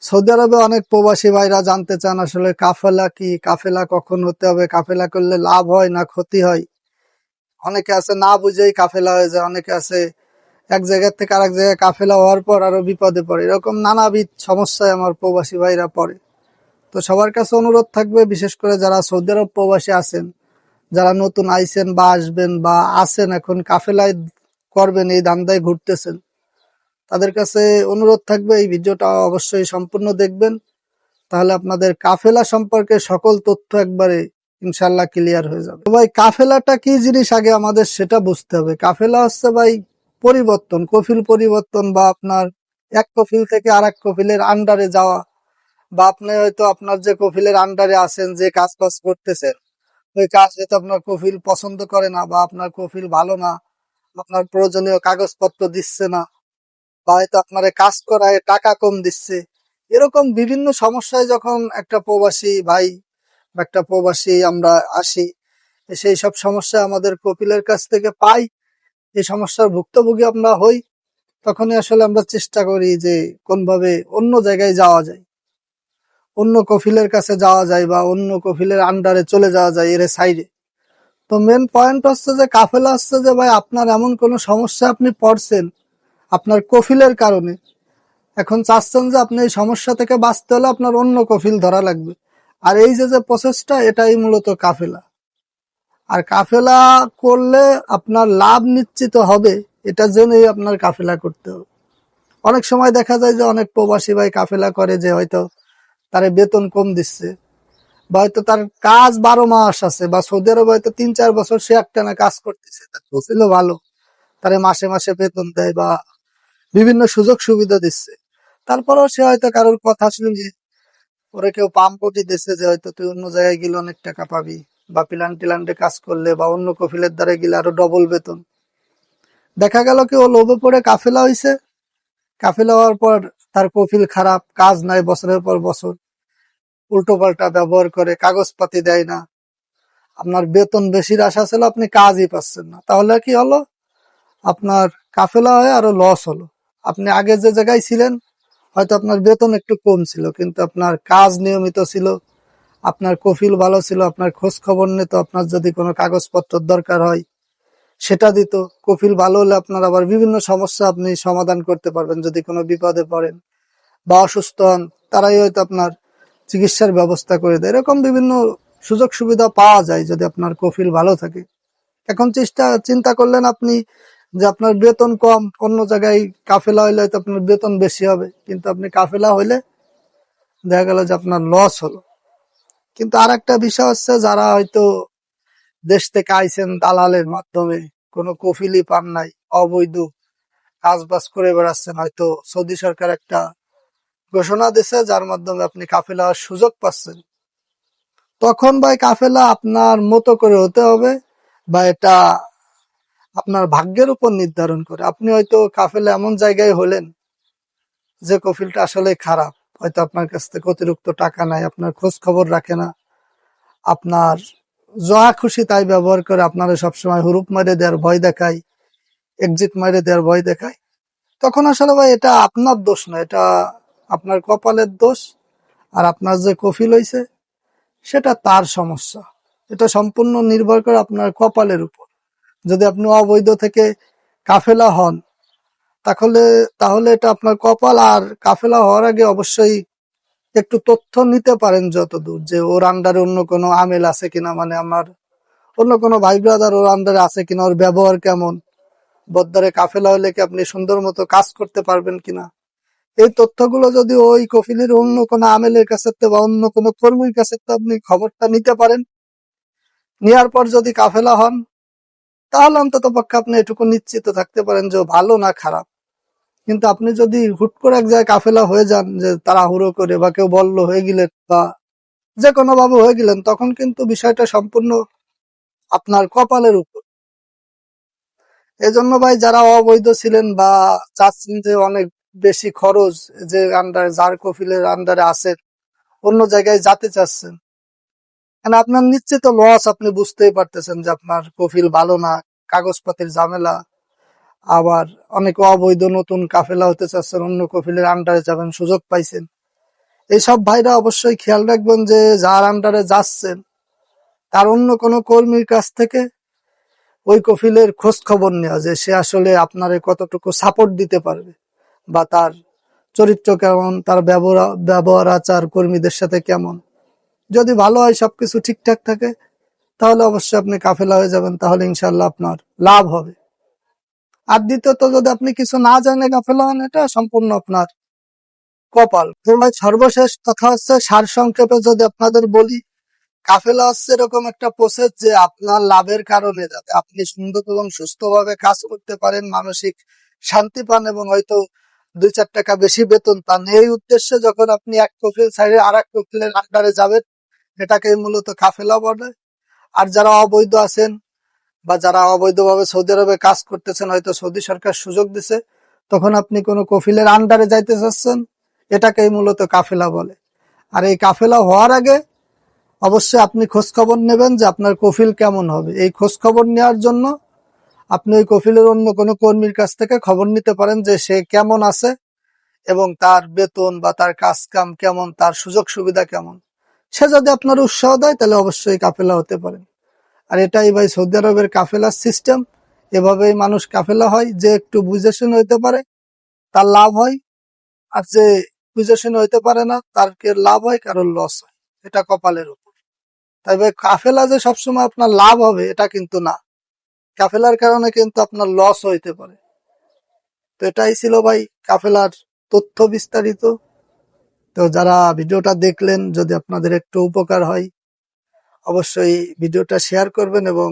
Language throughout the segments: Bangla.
সৌদি আরবে অনেক প্রবাসী ভাইরা জানতে চান আসলে কাফেলা কি, কাফেলা কখন হতে হবে, কাফেলা করলে লাভ হয় না ক্ষতি হয়। অনেকে আছে না বুঝেই কাফেলা হয়ে যায়, অনেকে আছে এক জায়গা থেকে আরেক জায়গায় কাফেলা হওয়ার পর আরো বিপদে পড়ে। এরকম নানাবিধ সমস্যায় আমার প্রবাসী ভাইরা পড়ে। তো সবার কাছে অনুরোধ থাকবে, বিশেষ করে যারা সৌদি আরব প্রবাসী আছেন, যারা নতুন আইছেন বা আসবেন বা আছেন এখন কাফেলায় করবেন এই ধান্দায় ঘুরতেছেন, তাদের কাছে অনুরোধ থাকবে এই ভিডিওটা অবশ্যই সম্পূর্ণ দেখবেন। তাহলে আপনাদের কাফেলা সম্পর্কে সকল তথ্য একবারে ইনশাল্লাহ ক্লিয়ার হয়ে যাবে। তো ভাই কাফেলাটা কি জিনিস আগে আমাদের সেটা বুঝতে হবে। কাফেলা হচ্ছে ভাই পরিবর্তন, কফিল পরিবর্তন, বা আপনার এক কফিল থেকে আর এক কফিলের আন্ডারে যাওয়া, বা আপনি হয়তো আপনার যে কফিলের আন্ডারে আছেন, যে কাজ বাজ করতেছেন, ওই কাজ হয়তো আপনার কফিল পছন্দ করে না, বা আপনার কফিল ভালো না, আপনার প্রয়োজনীয় কাগজপত্র দিচ্ছে না, বা হয়তো আপনার কাজ করায় টাকা কম দিচ্ছে। এরকম বিভিন্ন সমস্যায় যখন একটা প্রবাসী ভাই বা একটা প্রবাসী আমরা আসি, সেই সব সমস্যা আমাদের কপিলের কাছ থেকে পাই, এই সমস্যার ভুক্তভোগী আমরা হই, তখনই আসলে আমরা চেষ্টা করি যে কোনভাবে অন্য জায়গায় যাওয়া যায়, অন্য কফিলের কাছে যাওয়া যায়, বা অন্য কফিলের আন্ডারে চলে যাওয়া যায় এর সাইডে। তো মেন পয়েন্ট হচ্ছে যে কাফেলা হচ্ছে যে ভাই আপনার এমন কোন সমস্যা আপনি পড়ছেন আপনার কফিলের কারণে, এখন চাচ্ছেন যে আপনি এই সমস্যা থেকে বাঁচতে হলে আপনার অন্য কফিল ধরা লাগবে। আর এই যে যে প্রসেসটা, এটাই মূলত কাফেলা। আর কাফেলা করলে আপনার লাভ নিশ্চিত হবে, এটা জেনেই আপনার কাফেলা করতে হবে। অনেক সময় দেখা যায় যে অনেক প্রবাসী ভাই কাফেলা করে যে হয়তো তার বেতন কম দিচ্ছে, বা হয়তো তার কাজ 12 মাস আছে, বা সৌদি আরবে হয়তো 3-4 বছর সে একটানা কাজ করতেছে, তার কফিলও ভালো, তারে মাসে মাসে বেতন দেয় বা বিভিন্ন সুযোগ সুবিধা দিচ্ছে। তারপরেও সে হয়তো কারোর কথা শুনে, ওরে কেউ পাম্পটি দিচ্ছে যে হয়তো তুই অন্য জায়গায় গেলে অনেক টাকা পাবি, বা প্ল্যান টিলান্টে কাজ করলে বা অন্য কফিলের দ্বারা গেলে আরো ডবল বেতন। দেখা গেল কি ও লোভে পড়ে কাফেলা হইছে, কাফেলা হওয়ার পর তার কফিল খারাপ, কাজ নাই বছরের পর বছর, উল্টো পাল্টা ব্যবহার করে, কাগজপাতি দেয় না, আপনার বেতন বেশির আশা ছিল, আপনি কাজই পাচ্ছেন না, তাহলে কি হলো, আপনার কাফেলা হয়ে আরো লস হলো। আপনি আগে যে জায়গায় ছিলেন হয়তো আপনার বেতন একটু কম ছিল, কিন্তু আপনার কাজ নিয়মিত ছিল, আপনার কফিল ভালো ছিল, আপনার খোঁজ খবর নিত, আপনার যদি কোনো কাগজপত্র দরকার হয় সেটা দিত। কফিল ভালো হলে আপনার আবার বিভিন্ন সমস্যা আপনি সমাধান করতে পারবেন, যদি কোনো বিপদে পড়েন বা অসুস্থ হন, তারাই হয়তো আপনার চিকিৎসার ব্যবস্থা করে দেয়। এরকম বিভিন্ন সুযোগ সুবিধা পাওয়া যায় যদি আপনার কফিল ভালো থাকে। এখন চিন্তা করলেন আপনি যে আপনার বেতন কম, অন্য জায়গায় কাফেলা হইলে হয়তো আপনার বেতন বেশি হবে, কিন্তু আপনি কাফেলা হইলে দেখা গেল যে আপনার লস হলো। কিন্তু আর একটা বিষয় হচ্ছে, যারা হয়তো দেশ থেকে আইছেন দালালের মাধ্যমে, কোনো কফিলি পান নাই, অবৈধ কাজ বাজ করে বেড়াচ্ছেন, হয়তো সৌদি সরকার একটা ঘোষণা দিছে যার মাধ্যমে আপনি কাফেলা হওয়ার সুযোগ পাচ্ছেন, তখন ভাই কাফেলা আপনার মতো করে হতে হবে, বা এটা আপনার ভাগ্যের উপর নির্ধারণ করে। আপনি হয়তো কাফেলা এমন জায়গায় হলেন যে কফিলটা আসলে খারাপ, হয়তো আপনার কাছ থেকে অতিরিক্ত টাকা নাই, আপনার খোঁজ খবর রাখে না, আপনার যা খুশি তাই ব্যবহার করে, আপনারা সবসময় হুরুপ মারে দেওয়ার ভয় দেখায়, এক্সিট মারে দেওয়ার ভয় দেখায়, তখন আসলে ভাই এটা আপনার দোষ না, এটা আপনার কপালের দোষ। আর আপনার যে কফিল হইছে সেটা তার সমস্যা। এটা সম্পূর্ণ নির্ভর করে আপনার কপালের উপর। যদি আপনি অবৈধ থেকে কাফেলা হন, তাহলে তাহলে এটা আপনার কপাল। আর কাফেলা হওয়ার আগে অবশ্যই একটু তথ্য নিতে পারেন যতদূর, যে ওর আন্ডারে অন্য কোনো আমেল আছে কিনা, মানে আমার অন্য কোনো ভাই ব্রাদার ওর আন্ডারে আছে কিনা, ওর ব্যবহার কেমন, বদ্দারে কাফেলা হলে কি আপনি সুন্দর মতো কাজ করতে পারবেন কিনা। এই তথ্যগুলো যদি ওই কফিলের অন্য কোনো আমেলের কাছে বা অন্য কোনো কর্মীর কাছে আপনি খবরটা নিতে পারেন, নেওয়ার পর যদি কাফেলা হন, তাহলে অন্তত পক্ষে আপনি এটুকু নিশ্চিত থাকতে পারেন যে ও ভালো না খারাপ। কিন্তু আপনি যদি হুট করে এক জায়গায় কাফেলা হয়ে যান, যে তাড়াহুড়ো করে বা কেউ বললো হয়ে গেলেন, বা যে কোনো ভাবে হয়ে গেলেন, তখন কিন্তু বিষয়টা সম্পূর্ণ আপনার কপালের উপর। এজন্য ভাই যারা অবৈধ ছিলেন বা চাচ্ছেন যে অনেক বেশি খরচ, যে আন্ডার যার কফিলের আন্ডারে আছেন, অন্য জায়গায় যেতে চাচ্ছেন, মানে আপনার নিশ্চিত লস, আপনি বুঝতেই পারতেছেন যে আপনার কফিল ভালো না, কাগজপাতির ঝামেলা, আবার অনেকে অবৈধ নতুন কাফেলা হতে চাচ্ছেন, অন্য কফিলের আন্ডারে যাবেন, সুযোগ পাইছেন, এইসব ভাইরা অবশ্যই খেয়াল রাখবেন যে যার আন্ডারে যাচ্ছেন তার অন্য কোনো কর্মীর কাছ থেকে ওই কফিলের খোঁজ খবর নেওয়া, যে সে আসলে আপনারে কতটুকু সাপোর্ট দিতে পারবে, বা তার চরিত্র কেমন, তার ব্যবহার আচার কর্মীদের সাথে কেমন। যদি ভালো হয়, সবকিছু ঠিকঠাক থাকে, তাহলে অবশ্যই আপনি কাফেলা হয়ে যাবেন, তাহলে ইনশাল্লাহ আপনার লাভ হবে। আর দ্বিতীয়ত, যদি আপনি কিছু না জানে কাফেলা হন, এটা সম্পূর্ণ আপনার কপাল। তো ভাই, সর্বশেষ কথা হচ্ছে, সারসংক্ষেপে যদি আপনাদের বলি, কাফেলা হচ্ছে এরকম একটা প্রসেস যে আপনার লাভের কারণে যাতে আপনি সুন্দর এবং সুস্থভাবে কাজ করতে পারেন, মানসিক শান্তি পান এবং হয়তো 2-4 টাকা বেশি বেতন পান, এই উদ্দেশ্যে যখন আপনি এক কফিল ছেড়ে আর এক কফিলের আন্ডারে যাবেন, এটাকে মূলত কাফেলা বলে। আর যারা অবৈধ আছেন বা যারা অবৈধভাবে সৌদি আরবে কাজ করতেছেন, হয়তো সৌদি সরকার সুযোগ দিছে, তখন আপনি কোনো কফিলের আন্ডারে যাইতে চাচ্ছেন, এটাকেই মূলত কাফেলা বলে। আর এই কাফেলা হওয়ার আগে অবশ্যই আপনি খোঁজ খবর নেবেন যে আপনার কফিল কেমন হবে। এই খোঁজ খবর নেওয়ার জন্য আপনি ওই কফিলের অন্য কোনো কর্মীর কাছ থেকে খবর নিতে পারেন যে সে কেমন আছে এবং তার বেতন বা তার কাজ কাম কেমন, তার সুযোগ সুবিধা কেমন। সে যদি আপনার উৎসাহ দেয়, তাহলে অবশ্যই কাফেলা হতে পারেন। আর এটাই ভাই সৌদি আরবের কাফেলার সিস্টেম। এভাবেই মানুষ কাফেলা হয়। যে একটু বুঝে শুনে হইতে পারে তার লাভ হয়, আর যে বুঝে শুনে হইতে পারে না তার কে লাভ হয়, কারোর লস হয়। এটা কপালের উপর। তাই ভাই, কাফেলা যে সবসময় আপনার লাভ হবে এটা কিন্তু না, কাফেলার কারণে কিন্তু আপনার লস হইতে পারে। তো এটাই ছিল ভাই কাফেলার তথ্য বিস্তারিত। তো যারা ভিডিওটা দেখলেন, যদি আপনাদের একটু উপকার হয়, অবশ্যই ভিডিওটা শেয়ার করবেন এবং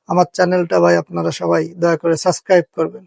আমার চ্যানেলটা ভাই আপনারা সবাই দয়া করে সাবস্ক্রাইব করবেন।